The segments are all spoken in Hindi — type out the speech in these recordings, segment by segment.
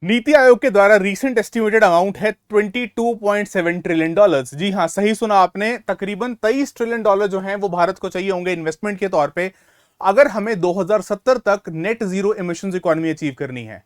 नीति आयोग के द्वारा रीसेंट एस्टिमेटेड अमाउंट है $22.7 ट्रिलियन। जी हां, सही सुना आपने। तकरीबन $23 ट्रिलियन जो हैं वो भारत को चाहिए होंगे इन्वेस्टमेंट के तौर पे, अगर हमें 2070 तक net zero emissions economy achieve करनी है।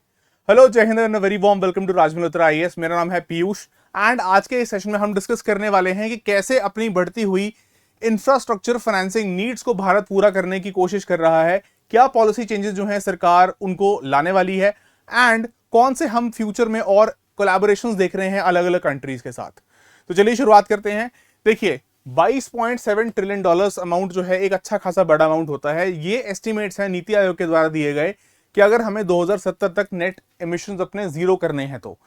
हेलो, जय Hind and very warm welcome to Raj Malhotra IAS. मेरा नाम है पीयूष एंड आज के इस सेशन में हम डिस्कस करने वाले हैं कि कैसे अपनी बढ़ती हुई इंफ्रास्ट्रक्चर फाइनेंसिंग नीड्स को भारत पूरा करने की कोशिश कर रहा है। क्या पॉलिसी चेंजेस जो हैं सरकार उनको लाने वाली है एंड कौन से हम फ्यूचर में और कोलैबोरेशंस देख रहे हैं अलग अलग कंट्रीज के साथ। तो चलिए शुरुआत करते हैं। देखिए, $22.7 ट्रिलियन अमाउंट जो है एक अच्छा खासा बड़ा अमाउंट होता है। ये एस्टिमेट्स हैं नीति आयोग के द्वारा दिए गए कि अगर हमें 2070 तक नेट एमिशंस अपने जीरो करने हैं तो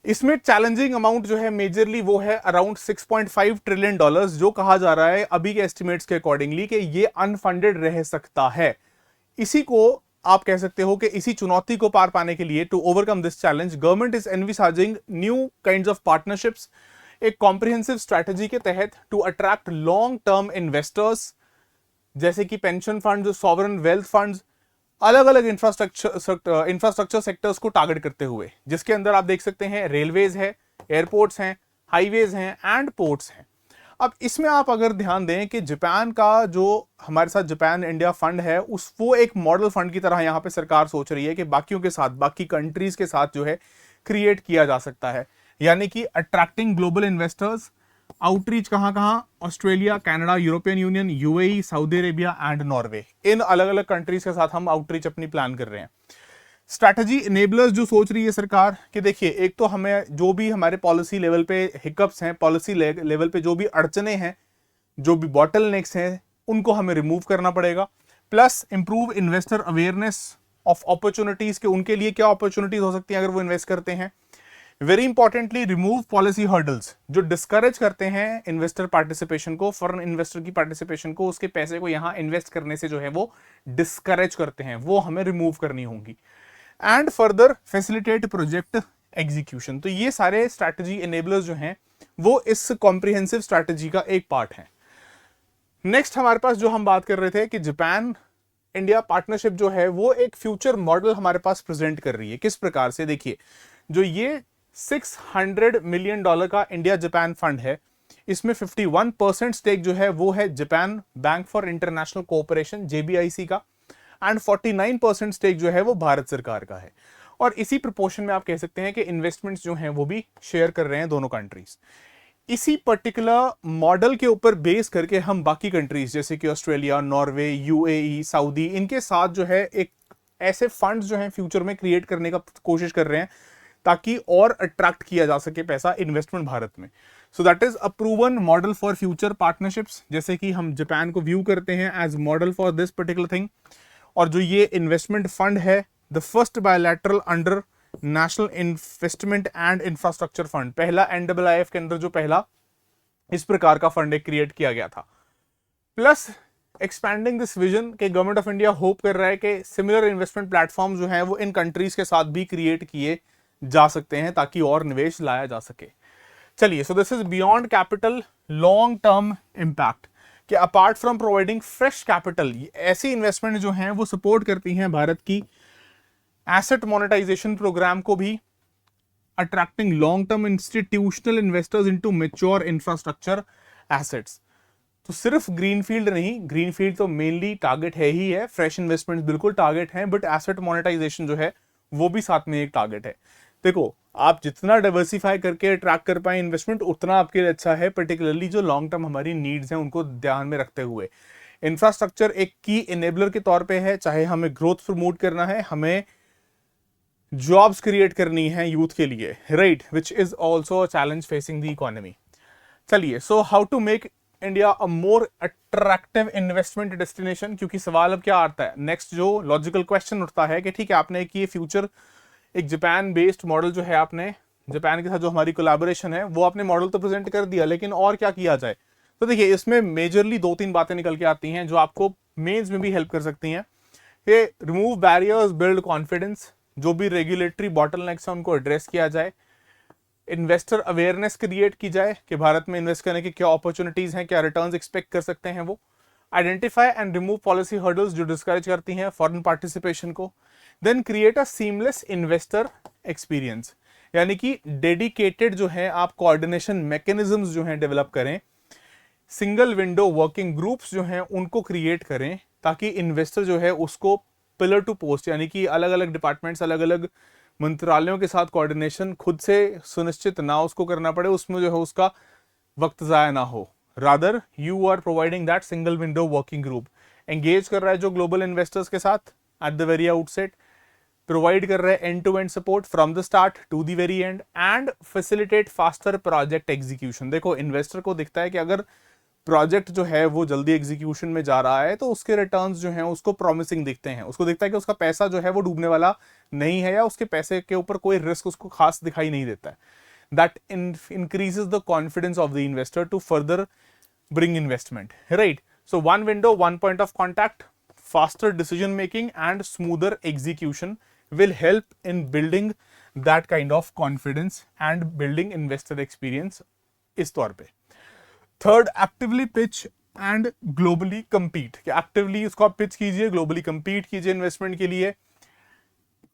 इसमें चैलेंजिंग अमाउंट जो है मेजरली वो है अराउंड $6.5 ट्रिलियन, जो कहा जा रहा है अभी के एस्टिमेट्स के अकॉर्डिंगली कि ये अनफंडेड रह सकता है। इसी को आप कह सकते हो कि इसी चुनौती को पार पाने के लिए, to overcome this challenge, government is envisaging new kinds of partnerships, एक कॉम्प्रिहेंसिव स्ट्रेटजी के तहत to attract long term investors जैसे कि pension fund, sovereign wealth funds, अलग अलग इंफ्रास्ट्रक्चर सेक्टर्स को टारगेट करते हुए, जिसके अंदर आप देख सकते हैं रेलवेज है, एयरपोर्ट्स हैं, हाईवेज हैं एंड पोर्ट्स हैं। अब इसमें आप अगर ध्यान दें कि जापान का जो हमारे साथ जापान इंडिया फंड है, उस वो एक मॉडल फंड की तरह यहां पे सरकार सोच रही है कि बाकियों के साथ, बाकी कंट्रीज के साथ जो है क्रिएट किया जा सकता है, यानी कि अट्रैक्टिंग ग्लोबल इन्वेस्टर्स। आउटरीच कहां कहां? Australia, Canada, European Union, UAE, Saudi Arabia and Norway. इन अलग अलग कंट्रीज के साथ हम आउटरीच अपनी प्लान कर रहे हैं। स्ट्रैटेजी इनेबलर्स जो सोच रही है सरकार कि देखिए, एक तो हमें जो भी हमारे पॉलिसी लेवल पे हिकअप्स हैं, पॉलिसी लेवल पे जो भी अड़चने हैं, जो भी बॉटल नेक्स हैं, उनको हमें रिमूव करना पड़ेगा। Plus improve investor awareness of opportunities के उनके लिए क्या अपॉर्चुनिटीज हो सकती हैं अगर वो इन्वेस्ट करते हैं। Very importantly, remove policy hurdles जो डिस्करेज करते हैं इन्वेस्टर पार्टिसिपेशन को, फॉरेन इन्वेस्टर की पार्टिसिपेशन को, उसके पैसे को यहां इन्वेस्ट करने से जो है वो डिस्करेज करते हैं, वो हमें रिमूव करनी होंगी। And further facilitate project execution. तो ये सारे स्ट्रैटेजी इनेबलर्स जो हैं वो इस कॉम्प्रिहेंसिव स्ट्रैटेजी का एक पार्ट है। नेक्स्ट हमारे पास जो हम बात कर रहे थे कि जापान इंडिया पार्टनरशिप जो है वो एक फ्यूचर मॉडल हमारे पास प्रेजेंट कर रही है। किस प्रकार से? देखिए, जो ये $600 मिलियन का इंडिया जापान फंड है, इसमें 51% स्टेक जो है वो है Japan bank for international cooperation JBIC का, एंड 49% स्टेक जो है वो भारत सरकार का है। और इसी प्रोपोर्शन में आप कह सकते हैं कि इन्वेस्टमेंट्स जो हैं वो भी शेयर कर रहे हैं दोनों कंट्रीज। इसी पर्टिकुलर मॉडल के ऊपर बेस करके हम बाकी कंट्रीज जैसे कि ऑस्ट्रेलिया, नॉर्वे, यूएई, सऊदी, इनके साथ जो है एक ऐसे फंड्स जो हैं फ्यूचर में क्रिएट करने का कोशिश कर रहे हैं ताकि और अट्रैक्ट किया जा सके पैसा इन्वेस्टमेंट भारत में। So that is a proven model for future partnerships, जैसे कि हम जापान को व्यू करते हैं as model for this particular thing. और जो ये इन्वेस्टमेंट फंड है, the first bilateral under national investment and infrastructure fund, पहला NIIF के अंदर जो पहला इस प्रकार का फंड एक क्रिएट किया गया था। प्लस एक्सपैंडिंग दिस विजन के गवर्नमेंट ऑफ इंडिया होप कर रहा है कि सिमिलर इन्वेस्टमेंट प्लेटफॉर्म जो है वो इन कंट्रीज के साथ भी क्रिएट किए जा सकते हैं ताकि और निवेश लाया जा सके। चलिए, so this is beyond capital long term impact, कि apart from providing fresh capital, ऐसी इन्वेस्टमेंट जो हैं वो सपोर्ट करती हैं भारत की एसेट मोनेटाइजेशन प्रोग्राम को भी, attracting long term institutional investors into mature infrastructure assets. तो सिर्फ ग्रीनफील्ड नहीं, ग्रीनफील्ड तो मेनली टारगेट है ही है, फ्रेश इन्वेस्टमेंट बिल्कुल टारगेट है, बट एसेट मोनेटाइजेशन जो है वो भी साथ में एक टारगेट है। देखो, आप जितना डाइवर्सिफाई करके अट्रैक्ट कर पाए इन्वेस्टमेंट, उतना आपके लिए अच्छा है, पर्टिकुलरली जो लॉन्ग टर्म हमारी नीड्स हैं उनको ध्यान में रखते हुए। इंफ्रास्ट्रक्चर एक की इनेबलर के तौर पे है, चाहे हमें ग्रोथ प्रमोट करना है, हमें जॉब्स क्रिएट करनी है यूथ के लिए, right, which is also a challenge facing the economy. चलिए, so how to make India a more attractive investment destination, क्योंकि सवाल अब क्या आता है, नेक्स्ट जो लॉजिकल क्वेश्चन उठता है कि ठीक है, आपने एक ये फ्यूचर एक जापान बेस्ड मॉडल जो है, आपने जापान के साथ जो हमारी कोलैबोरेशन है वो आपने मॉडल तो प्रेजेंट कर दिया, लेकिन और क्या किया जाए? तो देखिए, इसमें मेजरली 2-3 बातें निकल के आती हैं जो आपको मेंस में भी हेल्प कर सकती हैं। कि रिमूव बैरियर्स, बिल्ड कॉन्फिडेंस, जो भी रेगुलेटरी बॉटलनेक्स है उनको एड्रेस किया जाए। इन्वेस्टर अवेयरनेस क्रिएट की जाए कि भारत में इन्वेस्ट करने की क्या अपॉर्चुनिटीज हैं, क्या रिटर्न्स एक्सपेक्ट कर सकते हैं वो। Identify and remove policy hurdles जो डिस्करेज करती हैं फॉरेन पार्टिसिपेशन को। Then create a seamless investor experience, यानी कि डेडिकेटेड जो है आप कोऑर्डिनेशन मैकेनिज्म्स जो हैं डेवलप करें, सिंगल विंडो वर्किंग ग्रुप्स जो हैं उनको क्रिएट करें, ताकि इन्वेस्टर जो है उसको पिलर टू पोस्ट, यानी कि अलग अलग डिपार्टमेंट्स, अलग अलग मंत्रालयों के साथ कोऑर्डिनेशन खुद से सुनिश्चित ना उसको करना पड़े, उसमें जो है उसका वक्त ज़ाया ना हो। Rather you are providing that single window working group, engage कर रहा है जो ग्लोबल इन्वेस्टर्स के साथ at the very outset, provide कर रहा है end to end support from the start to the very end, and facilitate faster project execution. देखो इन्वेस्टर को दिखता है कि अगर प्रोजेक्ट जो है वो जल्दी एग्जीक्यूशन में जा रहा है तो उसके रिटर्न्स जो हैं उसको प्रॉमिसिंग दिखते हैं, उसको दिखता है कि उसका पैसा जो है वो डूबने वाला नहीं है, या उसके पैसे के ऊपर कोई रिस्क उसको खास दिखाई नहीं देता है। That increases the confidence of the investor to further bring investment, right? So one window, one point of contact, faster decision making and smoother execution will help in building that kind of confidence and building investor experience इस तौर पे। Third, actively pitch and globally compete, कि एक्टिवली उसको आप पिच कीजिए, ग्लोबली compete कीजिए इन्वेस्टमेंट के लिए,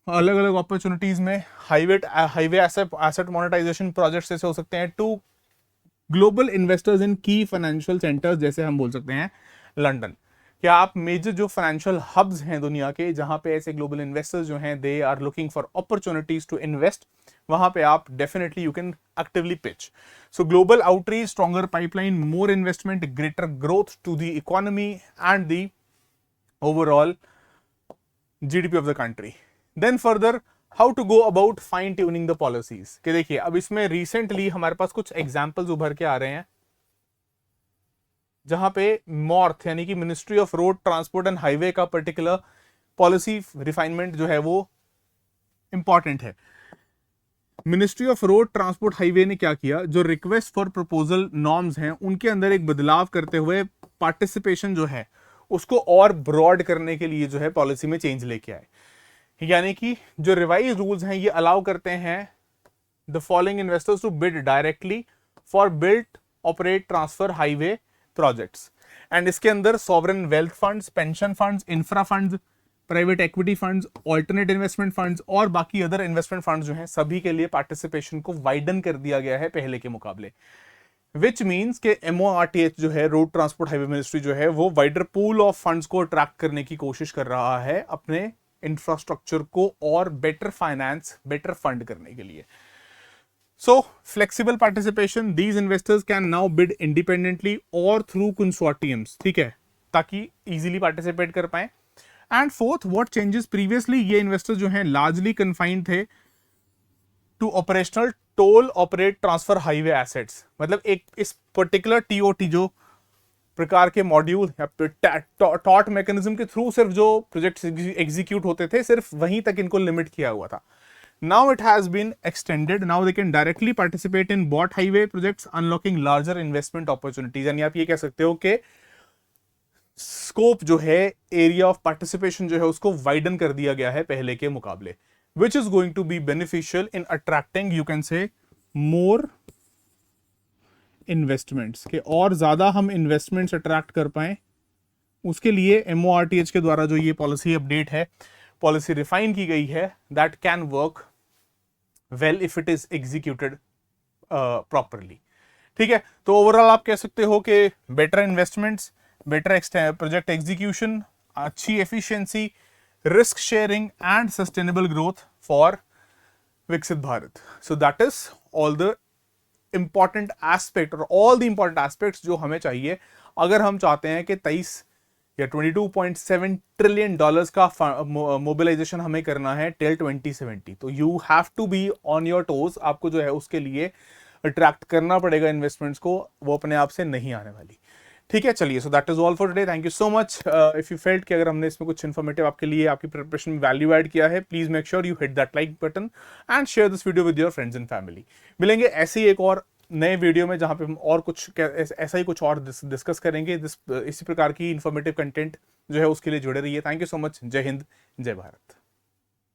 अलग अलग अपॉर्चुनिटीज में। हाईवे एसेट मोनेटाइजेशन प्रोजेक्ट्स ऐसे हो सकते हैं टू ग्लोबल इन्वेस्टर्स इन की फाइनेंशियल सेंटर्स, जैसे हम बोल सकते हैं लंदन। क्या आप मेजर जो फाइनेंशियल हब्स हैं दुनिया के, जहां पे ऐसे ग्लोबल इन्वेस्टर्स जो हैं they are looking for opportunities to invest, वहां पे आप definitely you can actively pitch. So global outreach, stronger pipeline, more investment, greater growth to the economy and the overall GDP of the country. Then further how to go about fine tuning the policies, कि देखिए अब इसमें रिसेंटली हमारे पास कुछ एग्जाम्पल्स उभर के आ रहे हैं जहां पे मॉर्थ यानी कि ministry of road transport and highway का पर्टिकुलर पॉलिसी रिफाइनमेंट जो है वो इंपॉर्टेंट है। Ministry of road transport highway ने क्या किया, जो रिक्वेस्ट फॉर प्रपोजल नॉर्म्स हैं उनके अंदर एक बदलाव करते हुए पार्टिसिपेशन जो है उसको और ब्रॉड करने के लिए जो है पॉलिसी में चेंज लेके आए। यानी कि जो रिवाइज रूल्स हैं ये अलाउ करते हैं the following investors to bid directly for build operate transfer highway projects, and इसके अंदर sovereign wealth funds, pension funds, infra funds, private equity funds, alternate investment funds और बाकी अदर इन्वेस्टमेंट फंड्स जो हैं सभी के लिए पार्टिसिपेशन को वाइडन कर दिया गया है पहले के मुकाबले। विच मीन्स के MORTH जो है रोड ट्रांसपोर्ट हाईवे मिनिस्ट्री जो है वो वाइडर पूल ऑफ फंड्स को अट्रैक्ट करने की कोशिश कर रहा है अपने इंफ्रास्ट्रक्चर को और बेटर फाइनेंस, बेटर फंड करने के लिए। So flexible participation, these investors can now bid independently और थ्रू कंसोर्टियम्स, ठीक है, ताकि इजीली पार्टिसिपेट कर पाए। And fourth, what changes, previously ये इन्वेस्टर्स जो हैं लार्जली कन्फाइंड थे to operational toll operate transfer highway assets, मतलब एक इस पर्टिकुलर TOT जो प्रकार के मॉड्यूल या टॉट मैकेनिज्म के थ्रू सिर्फ जो प्रोजेक्ट एग्जीक्यूट होते थे सिर्फ वहीं तक इनको लिमिट किया हुआ था। Now it has been extended, now they can directly participate in BOT highway projects unlocking larger investment opportunities. यानी आप ये कह सकते हो कि स्कोप जो है, एरिया ऑफ पार्टिसिपेशन जो है उसको वाइडन कर दिया गया है पहले के मुकाबले, which is going to be beneficial in attracting you can say more investments, के और ज्यादा हम इन्वेस्टमेंट्स अट्रैक्ट कर पाए। उसके लिए MORTH के द्वारा जो ये पॉलिसी अपडेट है, पॉलिसी रिफाइन की गई है, that can work well if it is executed properly. ठीक है, तो ओवरऑल आप कह सकते हो कि better investments, better project execution, अच्छी efficiency, risk sharing and sustainable growth for विकसित Bharat. So that is all the important aspect और ऑल द इंपॉर्टेंट एस्पेक्ट्स जो हमें चाहिए अगर हम चाहते हैं कि 23 या $22.7 ट्रिलियन का मोबिलाइजेशन हमें करना है टिल 2070। तो you have to be on your toes, आपको जो है उसके लिए अट्रैक्ट करना पड़ेगा इन्वेस्टमेंट्स को, वो अपने आप से नहीं आने वाली। ठीक है, चलिए, सो that is all for today. Thank you so much. If you felt कि अगर हमने इसमें कुछ इन्फॉर्मेटिव आपके लिए, आपकी प्रिपरेशन में वैल्यू ऐड किया है, please make sure you hit that like button and share this video with your friends and family. मिलेंगे ऐसे ही एक और नए वीडियो में जहां पे हम और कुछ ऐसा ही कुछ और डिस्कस करेंगे। इसी प्रकार की इंफॉर्मेटिव कंटेंट जो है उसके लिए जुड़े रहिए। Thank you so much. जय हिंद, जय भारत।